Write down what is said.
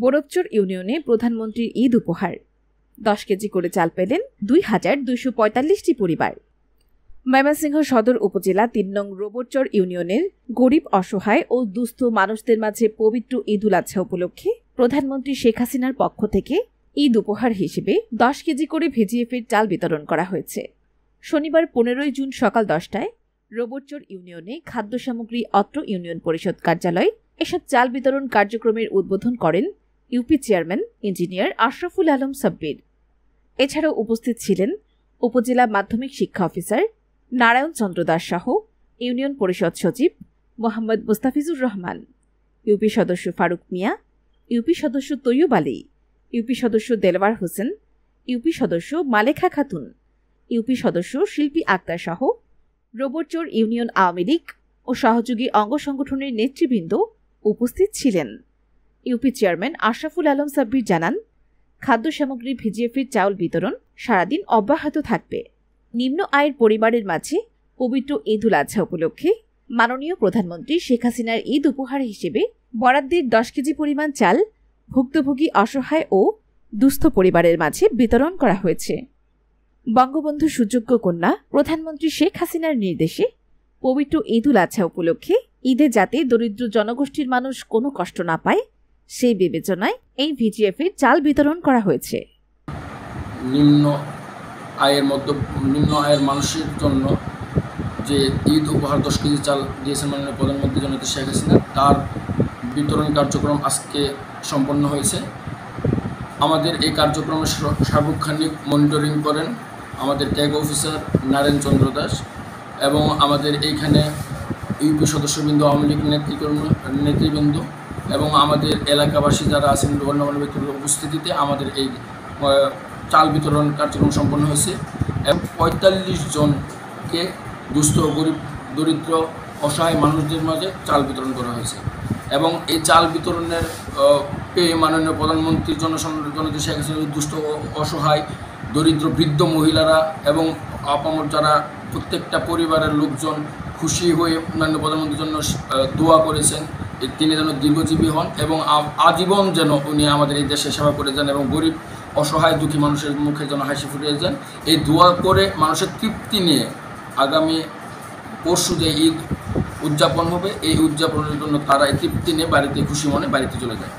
বরফচর ইউনিয়নে প্রধানমন্ত্রীর ঈদ উপহার 10 কেজি করে চাল পেলেন 2245টি পরিবার। ময়মনসিংহ সদর উপজেলা 3 নং রোবটচর ইউনিয়নের গরিব, অসহায় ও দুস্থ মানুষদের মাঝে পবিত্র ঈদুল আজহা উপলক্ষে প্রধানমন্ত্রী শেখ হাসিনার পক্ষ থেকে ঈদ উপহার হিসেবে 10 কেজি করে ভিজিএফের চাল বিতরণ করা হয়েছে। শনিবার 15 জুন সকাল 10টায় রোবটচর ইউনিয়নে খাদ্য সামগ্রী অত্র ইউনিয়ন পরিষদ কার্যালয় এসব চাল বিতরণ কার্যক্রমের উদ্বোধন করেন UP chairman engineer Ashraful Alam Sabbir. এছাড়াও উপস্থিত ছিলেন উপজেলা মাধ্যমিক শিক্ষা অফিসার নারায়ণ চন্দ্র দাস সহ ইউনিয়ন পরিষদ সচিব মোহাম্মদ মুস্তাফিজুর রহমান, ইউপি সদস্য ফারুক মিয়া, ইউপি সদস্য তৈয়ব আলী, ইউপি সদস্য দেলওয়ার হোসেন, ইউপি সদস্য মালেখা খাতুন, ইউপি সদস্য শিল্পী আক্তার সহ রোবটচর ইউনিয়ন আওয়ামী লীগ ও সহযোগী অঙ্গ সংগঠনের নেতৃবৃন্দ উপস্থিত ছিলেন। ইউপি চেয়ারম্যান আশরাফুল আলম সাব্বির জানান, খাদ্য সামগ্রী ভিজিএফের চাউল বিতরণ সারাদিন অব্যাহত থাকবে। নিম্ন আয়ের পরিবারের মাঝে পবিত্র ঈদুল আজহা উপলক্ষে মাননীয় প্রধানমন্ত্রী শেখ হাসিনার ঈদ উপহার হিসেবে বরাদ্দের 10 কেজি পরিমাণ চাল ভুক্তভোগী অসহায় ও দুস্থ পরিবারের মাঝে বিতরণ করা হয়েছে। বঙ্গবন্ধু সুযোগ্য কন্যা প্রধানমন্ত্রী শেখ হাসিনার নির্দেশে পবিত্র ঈদুল আজহা উপলক্ষে ঈদে যাতে দরিদ্র জনগোষ্ঠীর মানুষ কোনো কষ্ট না পায় সেই বিবেচনায় এই ভিজিএফের চাল বিতরণ করা হয়েছে। নিম্ন আয়ের মানুষের জন্য যে ঈদ উপহার 10 কেজি চাল দিয়েছেন মাননীয় প্রধানমন্ত্রী জননেত্রী শেখ হাসিনা, তার বিতরণ কার্যক্রম আজকে সম্পন্ন হয়েছে। আমাদের এই কার্যক্রমের সার্বক্ষণিক মনিটরিং করেন আমাদের ট্যাগ অফিসার নারায়ণ চন্দ্র দাস এবং আমাদের এইখানে ইউপি সদস্যবৃন্দ, আওয়ামী লীগ নেতৃবৃন্দ এবং আমাদের এলাকাবাসী যারা আছেন গণ্যমান্য ব্যক্তিদের উপস্থিতিতে আমাদের এই চাল বিতরণ কার্যক্রম সম্পন্ন হয়েছে এবং 45 জনকে দুস্থ, গরিব, দরিদ্র, অসহায় মানুষদের মাঝে চাল বিতরণ করা হয়েছে এবং এই চাল বিতরণের পেয়ে মাননীয় প্রধানমন্ত্রীর জননেত্রী শেখ হাসিনা দুস্থ, অসহায়, দরিদ্র, বৃদ্ধ মহিলারা এবং আপামর যারা প্রত্যেকটা পরিবারের লোকজন খুশি হয়ে মাননীয় প্রধানমন্ত্রীর জন্য দোয়া করেছেন তিনি যেন দীর্ঘজীবী হন এবং আজীবন যেন উনি আমাদের এই দেশে সেবা করে যান এবং গরিব, অসহায়, দুঃখী মানুষের মুখে যেন হাসি ফুটিয়ে যান। এই দোয়া করে মানুষের তৃপ্তি নিয়ে আগামী পরশু যে ঈদ উদযাপন হবে, এই উদযাপনের জন্য তারা এই তৃপ্তি নিয়ে বাড়িতে খুশি মনে বাড়িতে চলে যায়।